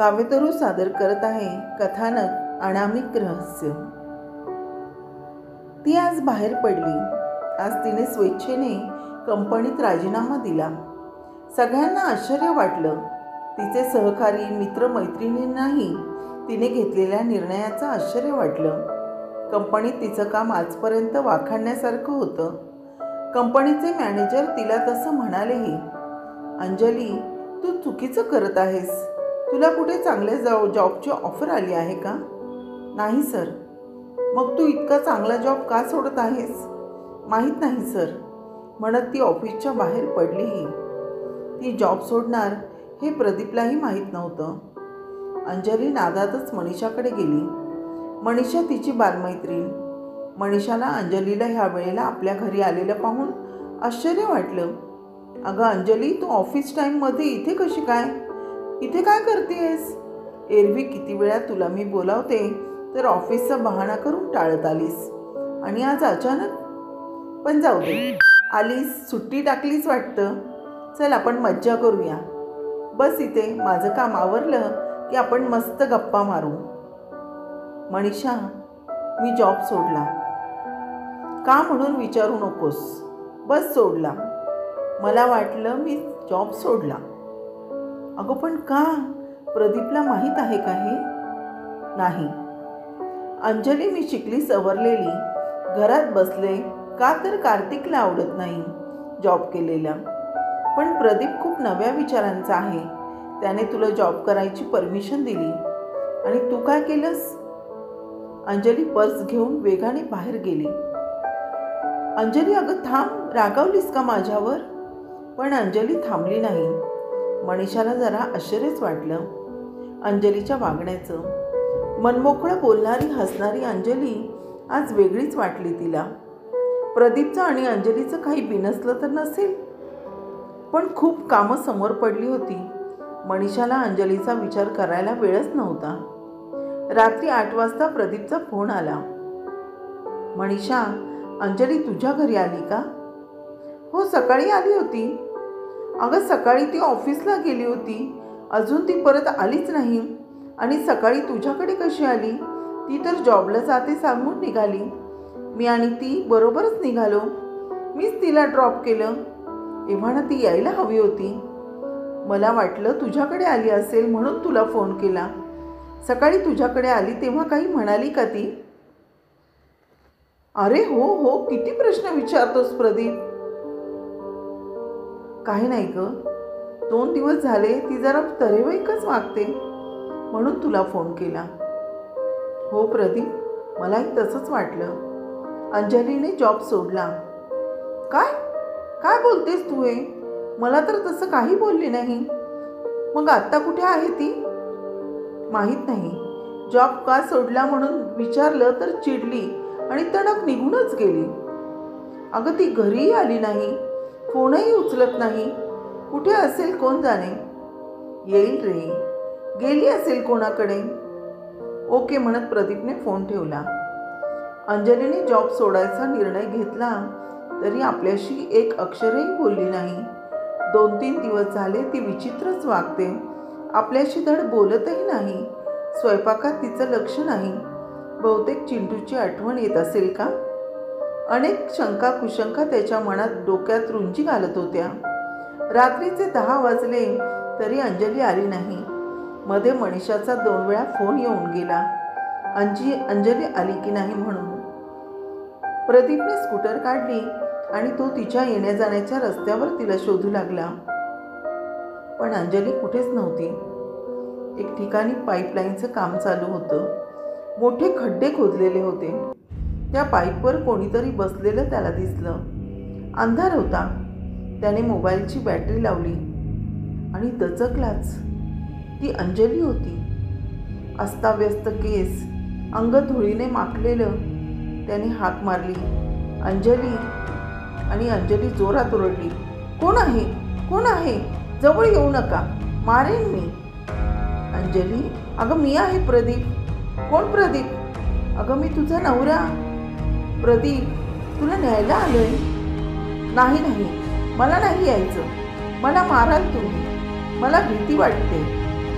काव्यतरू सादर करत आहे कथानक अनामिक रहस्य। ती आज बाहेर पडली। आज तिने स्वेच्छेने कंपनीत राजीनामा दिला। सगळ्यांना आश्चर्य वाटलं। तिचे सहकारी मित्रमैत्रिणींनाही तिने घेतलेल्या निर्णयाचं आश्चर्य वाटलं। कंपनीत तिचं काम आजपर्यंत वाखाणण्यासारखं होतं। कंपनीचे मॅनेजर तिला तसं म्हणालेही, अंजली, तू चुकीचं करत आहेस। तुला कुठे चांगल्या जॉबची ऑफर आली आहे का? नाही सर। मग तू इतका चांगला जॉब का सोडत आहेस? माहीत नाही सर, म्हणत ती ऑफिसच्या बाहेर पडलीही। ती जॉब सोडणार हे प्रदीपलाही माहीत नव्हतं। अंजली नादातच मनीषाकडे गेली। मनीषा तिची बालमैत्रीण। मनीषाला अंजलीला ह्या वेळेला आपल्या घरी आलेलं पाहून आश्चर्य वाटलं। अगं अंजली, तू ऑफिस टाईममध्ये इथे कशी काय? इथे काय करतेस? एरवी किती वेळा तुला मी बोलावते तर ऑफिसचा बहाणा करून टाळत आलीस, आणि आज अचानक? पण जाऊ दे, आलीस, सुट्टी टाकलीच वाटतं। चल आपण मज्जा करूया। बस इथे, माझं काम आवरलं की आपण मस्त गप्पा मारू। मनीषा, मी जॉब सोडला। का म्हणून विचारू नकोस, बस सोडला। मला वाटलं मी जॉब सोडला। अगं पण का? प्रदीपला माहीत आहे का हे? नाही अंजली, मी शिकली सवरलेली, घरात बसले का तर कार्तिकला आवडत नाही जॉब केलेला। पण प्रदीप खूप नव्या विचारांचा आहे। त्याने तुला जॉब करायची परमिशन दिली आणि तू काय केलंस? अंजली पर्स घेऊन वेगाने बाहेर गेली। अंजली, अगं थांब, रागावलीस का माझ्यावर? पण अंजली थांबली नाही। मनीषाला जरा आश्चर्यच वाटलं अंजलीच्या वागण्याचं। मनमोकळं बोलणारी, हसणारी अंजली आज वेगळीच वाटली तिला। प्रदीपचं आणि अंजलीचं काही बिनसलं तर नसेल, पण खूप कामं समोर पडली होती। मनीषाला अंजलीचा विचार करायला वेळच नव्हता। रात्री 8 वाजता प्रदीपचा फोन आला। मनीषा, अंजली तुझ्या घरी आली का? हो, सकाळी आली होती। अगं सकाळी ती ऑफिसला गेली होती, अजून ती परत आलीच नाही। आणि सकाळी तुझ्याकडे कशी आली? ती तर जॉबला जाते सांगून निघाली। मी आणि ती बरोबरच निघालो। मीच तिला ड्रॉप केलं। एव्हाना ती यायला हवी होती। मला वाटलं तुझ्याकडे आली असेल म्हणून तुला फोन केला। सकाळी तुझ्याकडे आली तेव्हा काही म्हणाली का ती? अरे हो हो, किती प्रश्न विचारतोस प्रदीप। काही नाही ग, 2 दिवस झाले ती जरा तरेवाईकच वागते म्हणून तुला फोन केला। हो प्रदीप, मलाही तसंच वाटलं। अंजलीने जॉब सोडला। काय काय बोलतेस तू हे? मला तर तसं काही बोलली नाही। मग आत्ता कुठे आहे ती? माहीत नाही। जॉब का सोडला म्हणून विचारलं तर चिडली आणि तडक निघूनच गेली। अगं ती घरीही आली नाही, फोनही उचलत नाही। कुठे असेल कोण जाणे। येईल रे, गेली असेल कोणाकडे। ओके म्हणत प्रदीपने फोन ठेवला। अंजलीने जॉब सोडायचा निर्णय घेतला तरी आपल्याशी एक अक्षरही बोलली नाही। 2-3 दिवस झाले ती विचित्रच वागते। आपल्याशी धड बोलतही नाही। स्वयंपाकात तिचं लक्ष नाही। बहुतेक चिंटूची आठवण येत असेल का? अनेक शंका कुशंका त्याच्या मनात, डोक्यात रुंजी घालत होत्या। रात्रीचे 10 वाजले तरी अंजली आली नाही। मध्ये मनीषाचा 2 वेळा फोन येऊन गेला अंजली आली की नाही म्हणून। प्रदीपने स्कूटर काढली आणि तो तिच्या येण्या जाण्याच्या रस्त्यावर तिला शोधू लागला। पण अंजली कुठेच नव्हती। एक ठिकाणी पाईपलाईनचं काम चालू होतं। मोठे खड्डे खोदलेले होते। त्या पाईपवर कोणीतरी बसलेलं त्याला दिसलं। अंधार होता। त्याने मोबाईलची बॅटरी लावली आणि दचकलाच। ती अंजली होती। अस्ताव्यस्त केस, अंग धुळीने माखलेलं। त्याने हाक मारली, अंजली, आणि अंजली जोरात ओरडली, कोण आहे? कोण आहे? जवळ येऊ नका, मारेन मी। अंजली, अगं मी आहे प्रदीप। कोण प्रदीप? अगं मी तुझा नवरा। प्रदीप, तुला न्यायला आलोय। नाही नाही, मला नाही यायचं। मला माराल तुम्ही। मला भीती वाटते।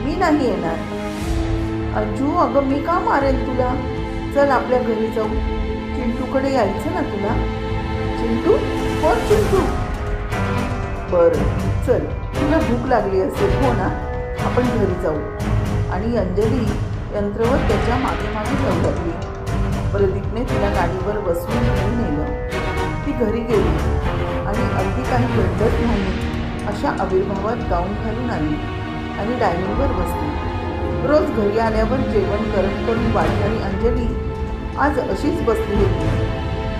मी नाही येणार. अंजू, अगं मी का मारेन तुला? चल आपल्या घरी जाऊ. चिंटूकडे यायचं ना तुला? चिंटू? कोण चिंटू? बरं चल, तुला भूक लागली असेल हो ना, आपण घरी जाऊ. आणि अंजली यंत्रवत त्याच्या मागे मागे जाऊ लागली. प्रदीपने तिला गाडीवर बसवून घरी नेलं. ती घरी गेली आणि अगदी काही घडत नाही अशा आविर्भावात गाऊन घालून आली आणि डायनिंगवर बसली. रोज घरी आल्यावर जेवण गरम करून वाढणारी अंजली आज अशीच बसली होती.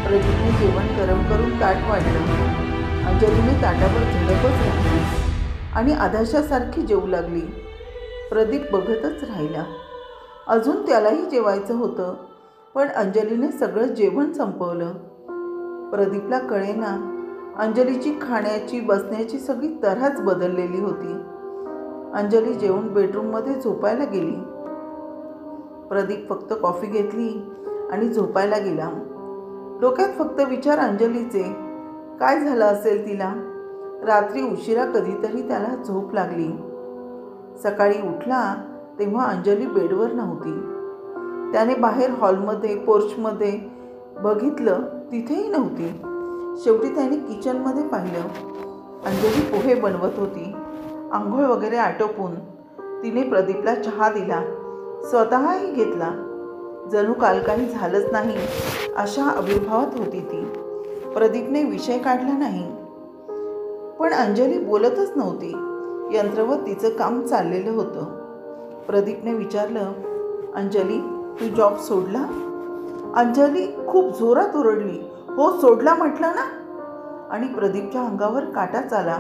प्रदीपने जेवण गरम करून ताट वाढलं. अंजलीने ताटावर झडपच राहिली आणि आधाशासारखी जेवू लागली. प्रदीप बघतच राहिला. अजून त्यालाही जेवायचं होतं, पण अंजलीने सगळं जेवण संपवलं. प्रदीपला कळेना, अंजलीची खाण्याची बसण्याची सगळी तऱ्हाच बदललेली होती. अंजली जेवून बेडरूममध्ये झोपायला गेली. प्रदीप फक्त कॉफी घेतली आणि झोपायला गेला. डोक्यात फक्त विचार अंजलीचे. काय झालं असेल तिला? रात्री उशिरा कधीतरी त्याला झोप लागली. सकाळी उठला तेव्हा अंजली बेडवर नव्हती. त्याने बाहेर हॉलमध्ये पोर्चमध्ये बघितलं, तिथेही नव्हती. शेवटी त्याने किचनमध्ये पाहिलं. अंजली पोहे बनवत होती. आंघोळ वगैरे आटोपून तिने प्रदीपला चहा दिला, स्वतःही घेतला. जणू काल काही झालंच नाही अशा आविर्भावात होती ती. प्रदीपने विषय काढला नाही, पण अंजली बोलतच नव्हती. यंत्रवत तिचं काम चाललेलं होतं. प्रदीपने विचारलं, अंजली तू जॉब सोडला? अंजली खूप जोरात ओरडली, हो सोडला म्हटलं ना. आणि प्रदीपच्या अंगावर काटाच आला.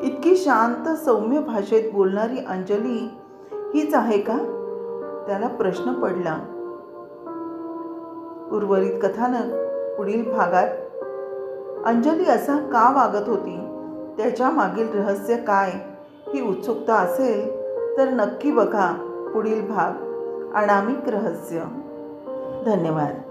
इतकी शांत सौम्य भाषेत बोलणारी अंजली हीच आहे का? त्याला प्रश्न पडला. उर्वरित कथानक पुढील भागात. अंजली असा का वागत होती, त्याच्या मागील रहस्य काय, ही उत्सुकता असेल तर नक्की बघा पुढील भाग, अनामिक रहस्य. धन्यवाद.